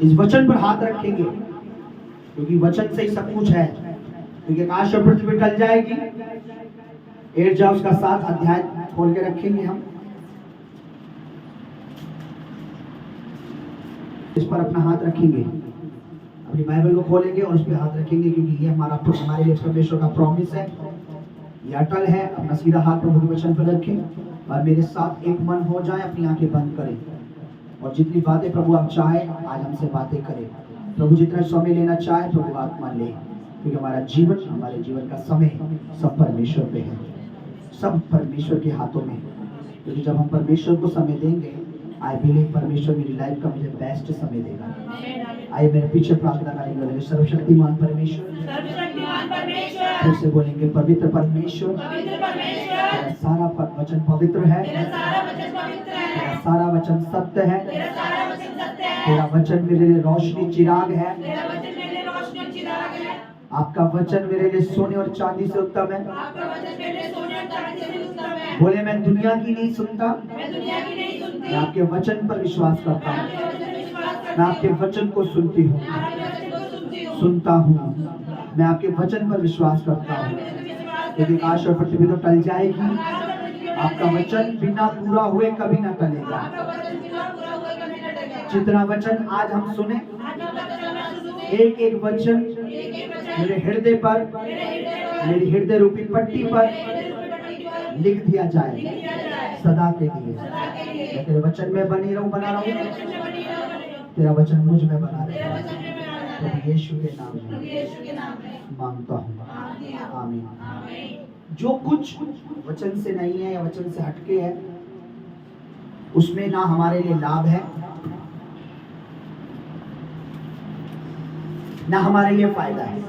इस वचन पर हाथ रखेंगे, क्योंकि वचन से ही सब कुछ है। क्योंकि आकाश और पृथ्वी टल जाएगी। एर्जा उसका 7 अध्याय खोल के रखेंगे हम। इस पर अपना हाथ रखेंगे, अपनी बाइबल को खोलेंगे और उस पर हाथ रखेंगे, क्योंकि ये हमारे लिए परमेश्वर का प्रॉमिस है, ये अटल है। अपना सीधा हाथ प्रभु के वचन पर रखें और मेरे साथ एक मन हो जाए। अपनी आंखें बंद करें और जितनी बातें प्रभु आप चाहे आज हमसे बातें करें। प्रभु जितना समय लेना चाहे प्रभु आत्मा ले, क्योंकि हमारे जीवन का समय सब परमेश्वर पे है, सब परमेश्वर के हाथों में। क्योंकि जब हम परमेश्वर को समय देंगे, आई बिलीव परमेश्वर मेरी लाइफ का मुझे बेस्ट समय देगा। आइए मेरे पीछे प्रार्थना करेंगे। सर्वशक्तिमान परमेश्वर, फिर से बोलेंगे पवित्र परमेश्वर, तेरा सारा वचन पवित्र है, तेरा सारा वचन सत्य है, तेरा वचन मेरे लिए रोशनी चिराग है, आपका वचन मेरे लिए सोने और चांदी से उत्तम है। बोले मैं दुनिया की नहीं सुनता, मैं आपके वचन पर विश्वास करता हूँ, मैं आपके वचन को सुनता हूँ, मैं आपके वचन पर विश्वास करता हूँ। यदि आकाश और पृथ्वी तो टल जाएगी, आपका वचन बिना पूरा हुए कभी ना टलेगा। जितना वचन आज हम सुने, एक एक वचन मेरे हृदय पर, मेरी हृदय रूपी पट्टी पर लिख दिया जाए सदा के लिए। मैं तेरे वचन में बना रहूं, तेरा वचन मुझ में बना रहे। तो यीशु के नाम में मांगता हूँ, आमीन। जो कुछ वचन से नहीं है या वचन से हटके है, उसमें ना हमारे लिए लाभ है, ना हमारे लिए फायदा है।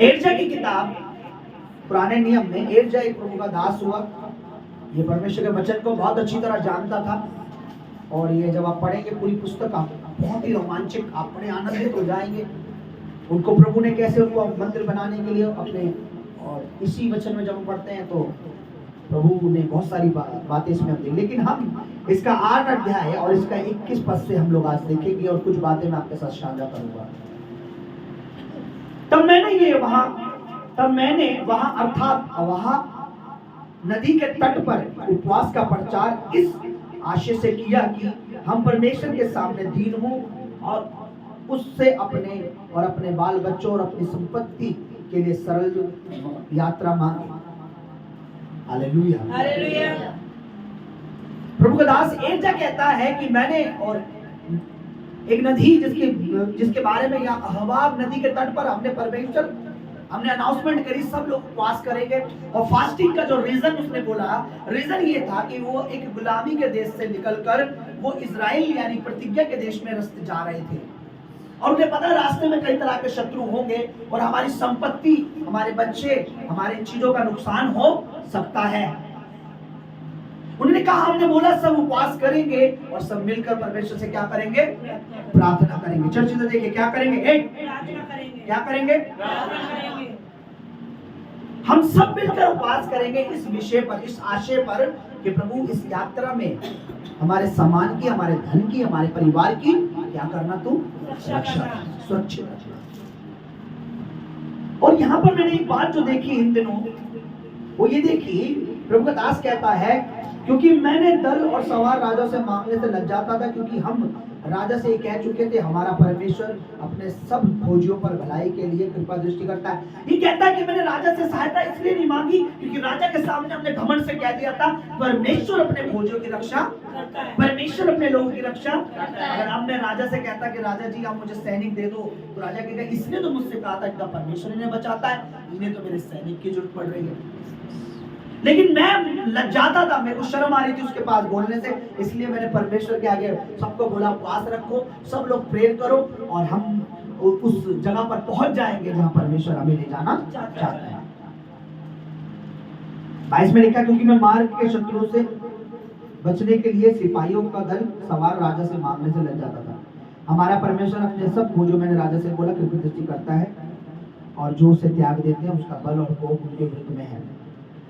एर्जा की किताब पुराने नियम में, एर्जा एक प्रभु का दास हुआ। ये परमेश्वर के वचन को बहुत अच्छी तरह जानता था, और ये जब आप पढ़ेंगे पूरी पुस्तक, आप बहुत ही रोमांचक, आप बड़े आनंदित हो जाएंगे। उनको प्रभु ने कैसे उनको मंदिर बनाने के लिए अपने, और इसी वचन में जब हम पढ़ते हैं तो प्रभु ने बहुत सारी बातें इसमें हम देखें। लेकिन हम इसका 8 अध्याय और इसका 21 पद से हम लोग आज देखेंगे, और कुछ बातें मैं आपके साथ साझा करूंगा। तब मैंने वहां अर्थात वहां नदी के तट पर उपवास का प्रचार इस आशय से किया कि हम परमेश्वर के सामने दीन हों और उससे अपने बाल बच्चों और अपनी संपत्ति के लिए सरल यात्रा मांगे। Hallelujah, hallelujah. प्रभु का दास एर्जा कहता है कि मैंने, और एक नदी जिसके बारे में यहाँ अहवाब नदी के तट पर हमने अनाउंसमेंट करी, सब लोग उपवास करेंगे। और फास्टिंग का जो रीजन उसने बोला, रीजन ये था कि वो एक गुलामी के देश से निकलकर वो इजराइल यानी प्रतिज्ञा के देश में रास्ते जा रहे थे, और उन्हें पता रास्ते में कई तरह के शत्रु होंगे और हमारी संपत्ति, हमारे बच्चे, हमारी चीजों का नुकसान हो सकता है। उन्होंने कहा, हमने बोला सब उपवास करेंगे और सब मिलकर परमेश्वर से क्या करेंगे? प्रार्थना करेंगे। चर्च में देखिए क्या करेंगे? क्या करेंगे? हम सब मिलकर उपवास करेंगे इस विषय पर, इस आशय पर कि प्रभु इस यात्रा में हमारे सामान की, हमारे धन की, हमारे परिवार की क्या करना? तू रक्षा, सुरक्षित। और यहाँ पर मैंने एक बात जो देखी इन दिनों, वो ये देखी, प्रभु का दास कहता है, क्योंकि मैंने दल और सवार राजा से मांगने से लग जाता था, क्योंकि हम राजा से कह चुके थे हमारा परमेश्वर अपने सब खोजियों पर भलाई के लिए कृपा दृष्टि करता है। ये कहता है कि मैंने राजा से सहायता इसलिए नहीं मांगी क्योंकि राजा के सामने हमने घमंड से कह दिया था परमेश्वर अपने खोजियों की रक्षा, परमेश्वर अपने लोगों की रक्षा। अगर हमने राजा से कहता कि राजा जी आप मुझे सैनिक दे दो, तो राजा कहता इसने तो मुझसे कहा था कि परमेश्वर इन्हें बचाता है, इन्हें तो मेरे सैनिक की जरूरत पड़ रही है। लेकिन मैं लज्जाता था, मेरे को शर्म आ रही थी उसके पास बोलने से, इसलिए मैंने परमेश्वर के आगे सबको बोला उपवास रखो, सब लोग प्रेयर करो और हम उस जगह पर पहुंच जाएंगे जहां परमेश्वर हमें ले जाना चाहता है। 22 में लिखा, क्योंकि मैं मार्ग के शत्रुओं से बचने के लिए सिपाहियों का दल सवार राजा से मांगने से लग जाता था। हमारा परमेश्वर अपने सब खोजों, मैंने राजा से बोला, कृपा दृष्टि करता है और जो उसे त्याग देते हैं उसका बल और कोप उनके विरुद्ध में है।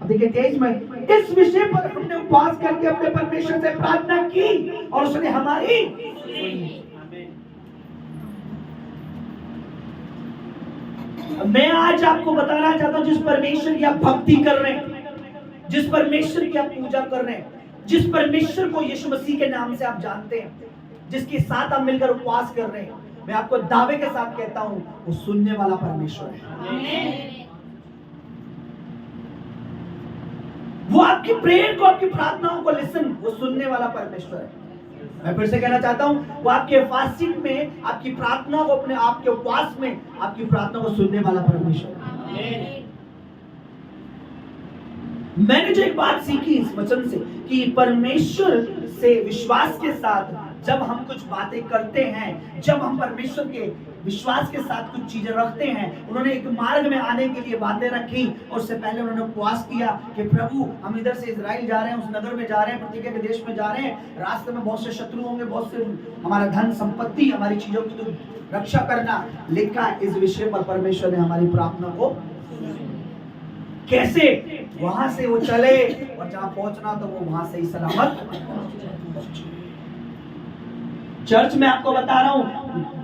अब देखिए 23 में, इस विषय पर हमने उपवास करके अपने परमेश्वर से प्रार्थना की और उसने हमारी सुनी। मैं आज आपको बताना चाहता हूं, जिस परमेश्वर की आप भक्ति कर रहे हैं, जिस परमेश्वर की आप पूजा कर रहे हैं, जिस परमेश्वर को यीशु मसीह के नाम से आप जानते हैं, जिसके साथ आप मिलकर उपवास कर रहे हैं, मैं आपको दावे के साथ कहता हूं, वो सुनने वाला परमेश्वर है। वो आपकी प्रेयर को, आपकी प्रार्थनाओं को वो सुनने वाला परमेश्वर है। मैं फिर से कहना चाहता हूं, वो आपके फास्टिंग में, आपकी प्रार्थना को, अपने आपके उपवास में आपकी प्रार्थना को सुनने वाला परमेश्वर है। मैंने जो एक बात सीखी इस वचन से, कि परमेश्वर से विश्वास के साथ जब हम कुछ बातें करते हैं, जब हम परमेश्वर के विश्वास के साथ कुछ चीजें रखते हैं, उन्होंने एक मार्ग में आने के लिए बातें रखी, और उससे पहले उन्होंने उपवास किया कि प्रभु हम इधर से इजराइल जा रहे हैं, उस नगर में जा रहे हैं, प्रतिज्ञा के देश में जा रहे हैं, रास्ते में बहुत से शत्रु होंगे, बहुत से हमारा धन संपत्ति, हमारी चीजों की तो रक्षा करना। लिखा इस विषय पर परमेश्वर ने हमारी प्रार्थना को कैसे वहां से वो चले, और जहां पहुंचना तो वो वहां से ही सलामत। चर्च में आपको बता रहा हूं,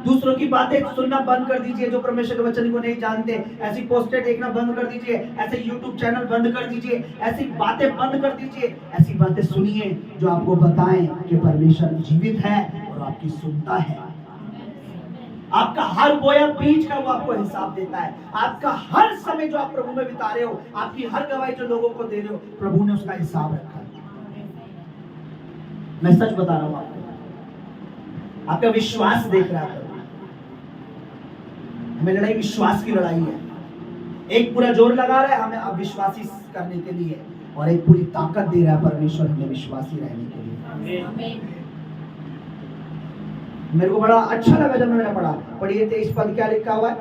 दूसरों की बातें सुनना बंद कर दीजिए, जो परमेश्वर के वचन को नहीं जानते। ऐसी पोस्टें देखना बंद कर दीजिए, ऐसे यूट्यूब चैनल बंद कर दीजिए, ऐसी बातें बंद कर दीजिए। ऐसी बातें सुनिए जो आपको बताएं कि परमेश्वर जीवित है और आपकी सुनता है। आपका हर बोया बीज का वो आपको हिसाब देता है। आपका हर समय जो आप प्रभु में बिता रहे हो, आपकी हर गवाही जो लोगों को दे रहे हो, प्रभु ने उसका हिसाब रखा है। मैं सच बता रहा हूं आपको, आपका विश्वास देख रहा है। हमें लड़ाई विश्वास की लड़ाई है। एक पूरा जोर लगा रहा है हमें अब विश्वासी करने के लिए, और एक पूरी ताकत दे रहा है परमेश्वर हमें विश्वासी रहने के लिए। आमीन। मेरे को बड़ा अच्छा लगा जब मैंने पढ़ा। पढ़िए 23 पद क्या लिखा हुआ है,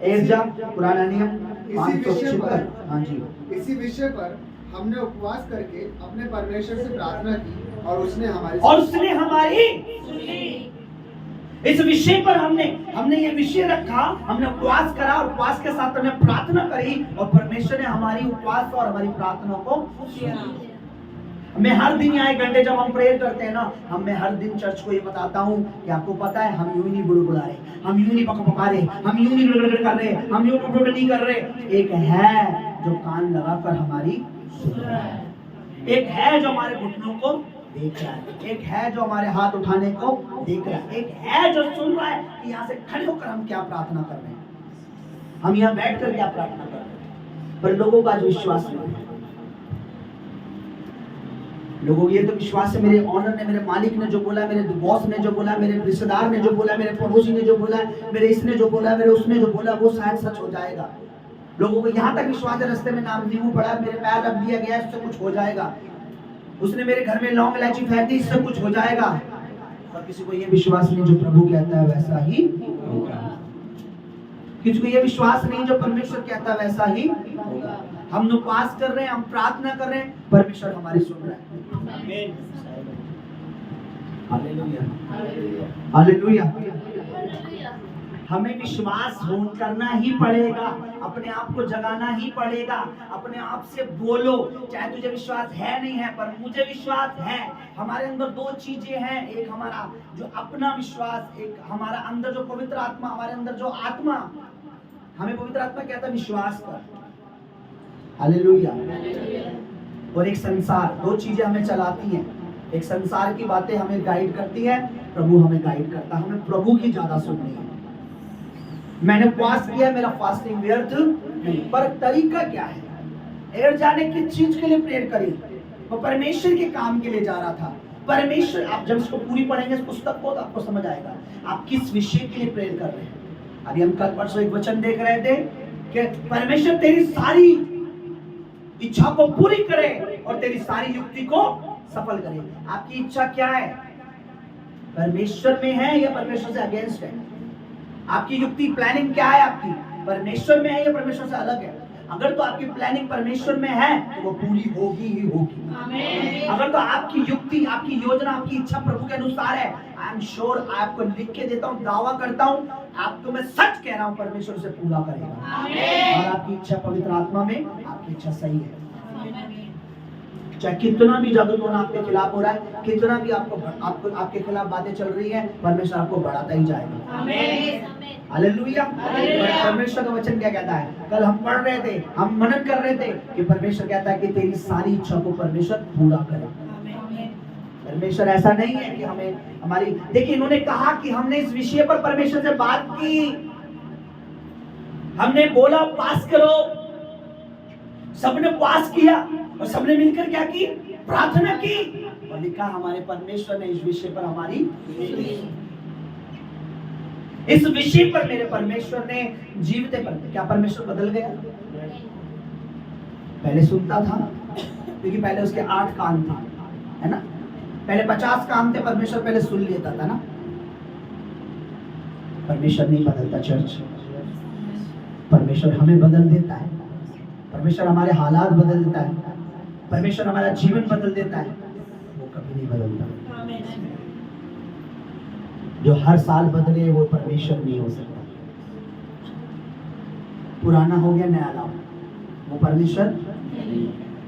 एर्जा पुराना नियम 576। हाँ जी, इसी विषय पर हमने उपवास करके अपने परमेश्वर से प्रार्थना की और उसने हमारी सुनी। इस विषय पर हमने ये विषय रखा, हमने उपवास करा, और उपवास के साथ हमने प्रार्थना करी, और परमेश्वर ने हमारी उपवास और हमारी प्रार्थना को सुना। मैं हर दिन यहाँ 1 घंटे जब हम प्रेयर करते हैं ना, मैं हर दिन चर्च को ये बताता हूँ कि आपको पता है हम यूं नहीं बुड़बुड़ा रहे, हम यूं नहीं पका रहे, हम यूं नहीं बुड़बुड़ कर रहे, हम यूं बुड़बुड़ नहीं कर रहे। एक है जो कान लगाकर हमारी सुन रहा है, एक है जो हमारे घुटनों को देख रहा है, एक है जो हमारे हाथ उठाने को देख रहा है, एक है जो सुन रहा है कि यहाँ से खड़े होकर हम क्या प्रार्थना कर रहे हैं, हम यहाँ बैठ कर क्या प्रार्थना कर रहे हैं। पर लोगों का आज विश्वास नहीं है। लोगों ये तो विश्वास है, मेरे ऑनर ने, मेरे मालिक ने जो बोला, मेरे बॉस ने जो बोला, मेरे रिश्तेदार ने जो बोला, मेरे पड़ोसी ने जो बोला, मेरे इसने जो बोला, मेरे उसने जो बोला, वो शायद सच हो जाएगा। लोगों को यहाँ तक विश्वास है, रास्ते में नाम नींबू पड़ा, मेरे पैर रख दिया गया, इससे कुछ हो जाएगा। उसने मेरे घर में लौंग इलायची फेंक दी, इससे कुछ हो जाएगा। और किसी को ये विश्वास नहीं जो प्रभु कहता है वैसा ही होगा। किसी को ये विश्वास नहीं जो परमेश्वर कहता है वैसा ही होगा। हम उपवास कर रहे हैं, हम प्रार्थना कर रहे हैं, परमेश्वर हमारी सुन रहा है। Hallelujah, hallelujah. हमें विश्वास करना ही पड़ेगा, अपने आप को जगाना ही पड़ेगा। अपने आप से बोलो, चाहे तुझे विश्वास है नहीं है, पर मुझे विश्वास है। हमारे अंदर 2 चीजें हैं, एक हमारा जो अपना विश्वास, एक हमारा अंदर जो पवित्र आत्मा, हमारे अंदर जो आत्मा, हमें पवित्र आत्मा कहता है विश्वास कर। हालेलुया। और एक संसार, 2 चीजें हमें चलाती हैं। एक संसार की बातें हमें गाइड करती है, प्रभु हमें गाइड करता है। हमें प्रभु की ज्यादा सुननी है। मैंने उपवास किया, मेरा फास्टिंग व्यर्थ नहीं, पर तरीका क्या है? एर जाने किस चीज के लिए प्रेयर करी? वो परमेश्वर के काम के लिए जा रहा था। परमेश्वर, आप जब इसको पूरी पढ़ेंगे इस पुस्तक को तो आपको समझ आएगा आप किस विषय के लिए प्रेयर कर रहे हैं। अभी हम कल परसों एक वचन देख रहे थे कि परमेश्वर तेरी सारी इच्छा को पूरी करे और तेरी सारी युक्ति को सफल करे। आपकी इच्छा क्या है? परमेश्वर में है या परमेश्वर से अगेंस्ट है? आपकी युक्ति, प्लानिंग क्या है आपकी? परमेश्वर में है या परमेश्वर से अलग है? अगर तो आपकी प्लानिंग परमेश्वर में है तो वो पूरी होगी ही होगी। आमीन। अगर तो आपकी युक्ति, आपकी योजना, आपकी इच्छा प्रभु के अनुसार है, आई एम श्योर, आपको लिख के देता हूँ, दावा करता हूँ, आपको मैं सच कह रहा हूँ, परमेश्वर से पूरा करेगा। आमीन। और आपकी इच्छा पवित्र आत्मा में, आपकी इच्छा सही है। चाहे कितना भी जादू टोना आपके खिलाफ हो रहा है, कितना भी आपको आपके खिलाफ बातें चल रही है, परमेश्वर आपको बढ़ाता ही जाएगा। हालेलुया। परमेश्वर का वचन क्या कहता है? कल हम पढ़ रहे थे, हम मनन कर रहे थे कि परमेश्वर कहता है कि तेरी सारी इच्छा को परमेश्वर पूरा करे। परमेश्वर ऐसा नहीं है कि हमें हमारी, देखिए इन्होंने कहा कि हमने इस विषय पर परमेश्वर से बात की, हमने बोला उपवास करो, सबने उपवास किया और सबने मिलकर क्या की? प्रार्थना की, और लिखा हमारे परमेश्वर ने इस विषय पर हमारी, इस विषय पर मेरे परमेश्वर ने जीवित पर। क्या परमेश्वर बदल गया? पहले सुनता था, क्योंकि पहले उसके 8 कान था, है ना? पहले 50 कान थे, परमेश्वर पहले सुन लेता था ना। परमेश्वर नहीं बदलता चर्च, परमेश्वर हमें बदल देता है, परमेश्वर हमारे हालात बदल देता है, परमेश्वर हमारा जीवन बदल देता है, वो कभी नहीं बदलता। जो हर साल बदले वो परमेश्वर नहीं हो सकता। पुराना हो गया नया लाओ, वो परमेश्वर,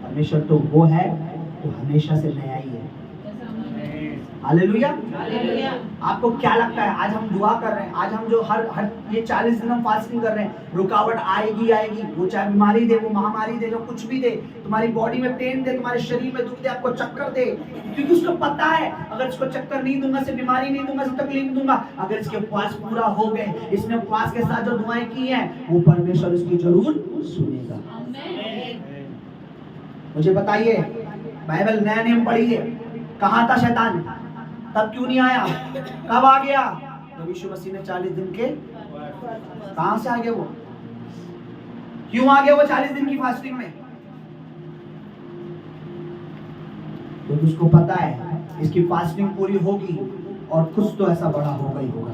परमेश्वर तो वो है, वो हमेशा से नया ही है। हालेलुया। आपको क्या लगता है? आज हम दुआ कर रहे हैं, आज हम जो हर ये 40 दिन हम फास्टिंग कर रहे हैं, रुकावट आएगी, वो चाहे बीमारी दे, वो महामारी दे, जो कुछ भी दे, तुम्हारी बॉडी में पेन दे, तुम्हारे शरीर में दुख दे, आपको चक्कर दे, क्योंकि उसको पता है अगर इसको चक्कर नहीं दूंगा, से बीमारी नहीं दूंगा, से तकलीफ दूंगा, अगर इसके उपवास पूरा हो गए, इसने उपवास के साथ जो दुआएं की हैं, वो परमेश्वर इसकी जरूर सुनेगा। मुझे बताइए, बाइबल नया नियम पढ़िए, कहाँ था शैतान? तब क्यों नहीं आया? कब आ गया? जब यीशु मसीह ने 40 दिन के, कहां से आ गया वो? क्यों आ गया वो 40 दिन की फास्टिंग में? क्योंकि उसको पता है इसकी फास्टिंग पूरी होगी और कुछ तो ऐसा बड़ा होगा ही होगा।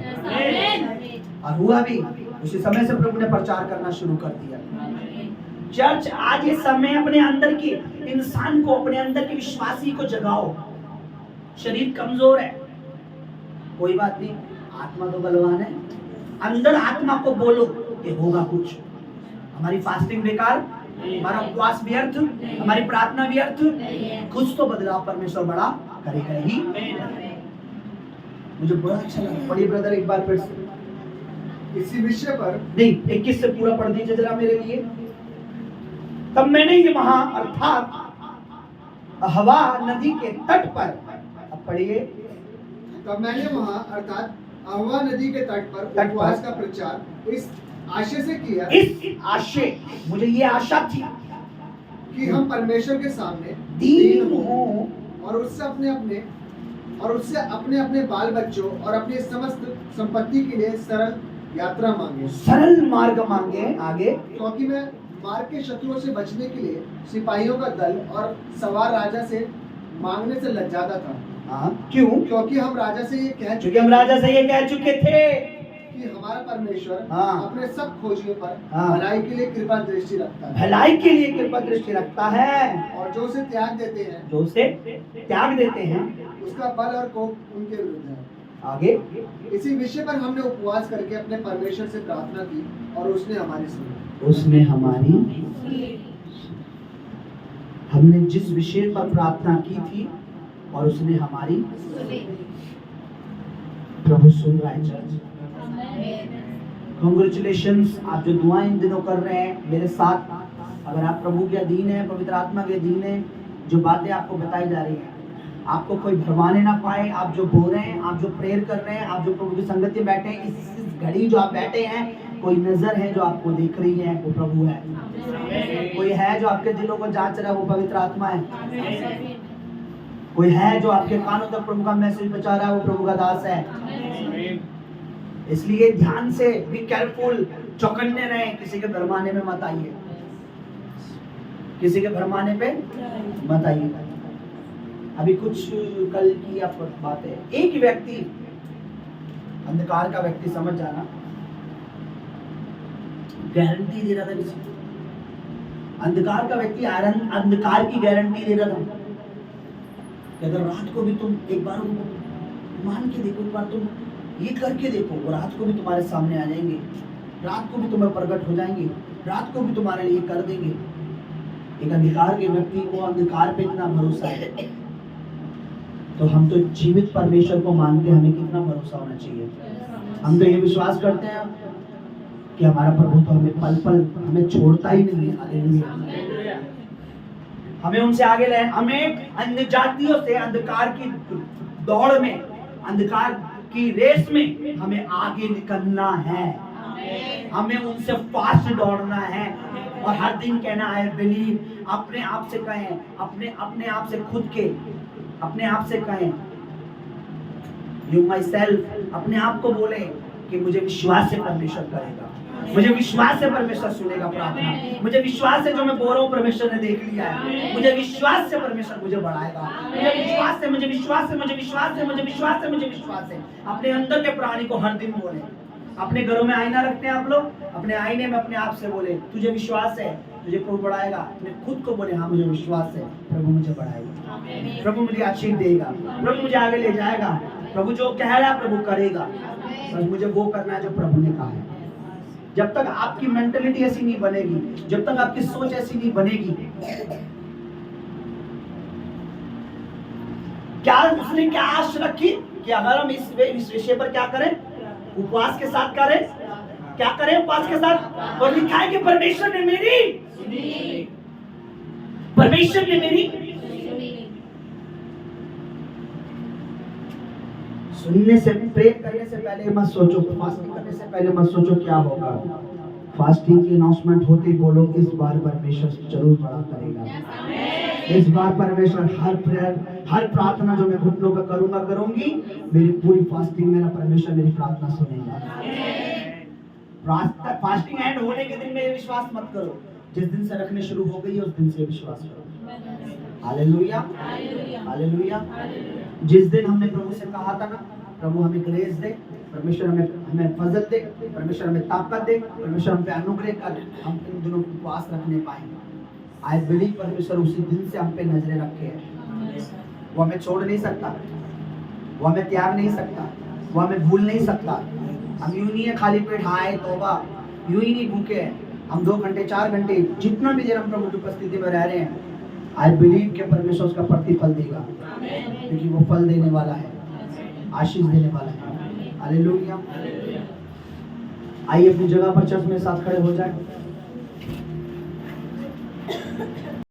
और हुआ भी। उसी समय से प्रभु ने प्रचार करना शुरू कर दिया। चर्च, आज ये समय अपने अंदर की इंसान को, अपने अंदर के विश्वासी को जगाओ। शरीर कमजोर है, कोई बात नहीं, आत्मा तो बलवान है। अंदर आत्मा को बोलो कि होगा कुछ। हमारी फास्टिंग बेकार, हमारा उपवास व्यर्थ, हमारी प्रार्थना व्यर्थ, कुछ तो बदलाव परमेश्वर बड़ा करेगा ही। मुझे बड़ा अच्छा लगा। पढ़िए ब्रदर एक बार फिर से इसी विषय पर। नहीं, 21 से पूरा पढ़ दीजिए जरा मेरे लिए। तब मैंने ये वहां अर्थात हवा नदी के तट पर, अब पढ़िए। तब मैंने वहां अर्थात अहवा नदी के तट पर उपवास का प्रचार इस आशय से किया, इस आशय, मुझे ये आशा थी कि हम परमेश्वर के सामने दीन हों और उससे अपने अपने बाल बच्चों और अपनी समस्त संपत्ति के लिए सरल यात्रा मांगे, सरल मार्ग मांगे। आगे, क्योंकि मैं मार्ग के शत्रुओं से बचने के लिए सिपाहियों का दल और सवार राजा से मांगने से लज्जाता था। क्यों? क्योंकि हम राजा से ये कह चुके थे कि हमारा परमेश्वर अपने सब खोजियों पर भलाई के लिए कृपा दृष्टि रखता है, भलाई के लिए कृपा दृष्टि रखता है, और जो उसे त्याग देते हैं, उसका बल और कोप उनके विरुद्ध है। आगे, इसी विषय पर हमने उपवास करके अपने परमेश्वर से प्रार्थना की और उसने हमारी सुनी। हमने जिस विषय पर प्रार्थना की थी और उसने हमारी, प्रभु सुन रहा है चर्च। कांग्रेचुलेशंस, आप जो दुआएं इन दिनों कर रहे हैं मेरे साथ, अगर आप प्रभु के अधीन हैं, पवित्र आत्मा के अधीन हैं, जो बातें आपको बताई जा रही हैं, आपको कोई भरमाने ना पाए। आप जो बोल रहे हैं, आप जो प्रेयर कर रहे हैं, आप जो प्रभु की संगति में बैठे हैं, इस घड़ी जो आप बैठे हैं, कोई नजर है जो आपको देख रही है, वो प्रभु है। कोई है जो आपके दिलों को जांच रहा है, वो पवित्र आत्मा है। कोई है जो आपके कानों तक प्रभु का मैसेज पहुंचा रहा है, वो प्रभु का दास है। इसलिए ध्यान से, बी केयरफुल, चौकन्ने रहे, किसी के भरमाने में मत आइए, किसी के भरमाने पे मत आइए। अभी कुछ कल की आपको बात है, एक व्यक्ति, अंधकार का व्यक्ति, समझ जाना, गारंटी दे रहा था किसी को, अंधकार का व्यक्ति अंधकार की गारंटी दे रहा था कि अगर रात को भी तुम एक बार उनको मान के देखो, एक बार तुम ये करके देखो, वो रात को भी तुम्हारे सामने आ जाएंगे, रात को भी तुम्हें प्रकट हो जाएंगे, रात को भी तुम्हारे लिए कर देंगे। एक अंधकार के व्यक्ति को अंधकार पे इतना भरोसा है, तो हम तो जीवित परमेश्वर को मानते हैं, हमें कितना भरोसा होना चाहिए। हम तो ये विश्वास करते हैं कि हमारा प्रभु तो हमें पल पल हमें छोड़ता ही नहीं है। हालेलुया। हमें उनसे आगे ले, हमें अन्य जातियों से अंधकार की दौड़ में, अंधकार की रेस में हमें आगे निकलना है। हमें उनसे फास्ट दौड़ना है और हर दिन कहना है बिलीव। अपने आप से कहें, अपने आप से खुद के, अपने आप से कहें यू माई सेल्फ, अपने आप को बोले कि मुझे विश्वास से परमेश्वर करेगा, मुझे विश्वास से परमेश्वर सुनेगा प्रार्थना, मुझे विश्वास है जो मैं बोल रहा हूँ परमेश्वर ने देख लिया है, मुझे विश्वास से परमेश्वर मुझे बढ़ाएगा, मुझे विश्वास है, मुझे विश्वास है, मुझे विश्वास है, मुझे विश्वास है, मुझे विश्वास है। अपने अंदर के प्राणी को हर दिन बोले। अपने घरों में आईना रखते हैं आप लोग, अपने आईने में अपने आप से बोले तुझे विश्वास है, तुझे प्रभु बढ़ाएगा। अपने खुद को बोले हाँ मुझे विश्वास है, प्रभु मुझे बढ़ाएगा, प्रभु मुझे आशीष देगा, प्रभु मुझे आगे ले जाएगा, प्रभु जो कह रहा है प्रभु करेगा, बस मुझे वो करना है जो प्रभु ने कहा है। जब तक आपकी मेंटेलिटी ऐसी नहीं बनेगी, जब तक आपकी सोच ऐसी नहीं बनेगी, क्या उसने क्या आश रखी कि अगर हम इस विषय पर क्या करें, उपवास के साथ करें, क्या करें उपवास के साथ। और लिखा है कि परमेश्वर ने मेरी, परमेश्वर ने मेरी सुनने से, प्रे करने से पहले मत सोचो, फास्टिंग करने से पहले मत सोचो क्या होगा। फास्टिंग की अनाउंसमेंट होते ही बोलो इस बार परमेश्वर जरूर बड़ा करेगा। इस बार परमेश्वर हर प्रेयर, हर प्रार्थना जो मैं घुटनों पे करूंगा करूंगी, मेरी पूरी फास्टिंग मेरा परमेश्वर मेरी प्रार्थना सुनेगा। फास्टिंग एंड होने के दिन में ये विश्वास मत करो, जिस दिन से रखने शुरू हो गई है उस दिन से विश्वास करो। Hallelujah, hallelujah. जिस दिन हमने प्रभु से कहा था ना प्रभु हमें ग्रेस दे, परमेश्वर हमें फजल दे, परमेश्वर हमें ताकत दे, परमेश्वर हम पे अनुग्रह कर, हम इन दिनों उपवास रखने पाएंगे। आई बिलीव परमेश्वर उसी दिन से हम पे नजरें रखे है। वो हमें छोड़ नहीं सकता, वो हमें त्याग नहीं सकता, वो हमें भूल नहीं सकता। हम यूं नहीं है खाली पेट हाय तौबा, यूं ही नहीं भूखे हैं हम 2 घंटे 4 घंटे जितना भी देर हम प्रभु की उपस्थिति में रह रहे हैं। आई बिलीव कि परमेश्वर उसका प्रतिफल देगा, क्योंकि वो फल देने वाला है, आशीष देने वाला है। हालेलुया। आइए अपनी जगह पर चर्च में साथ खड़े हो जाए।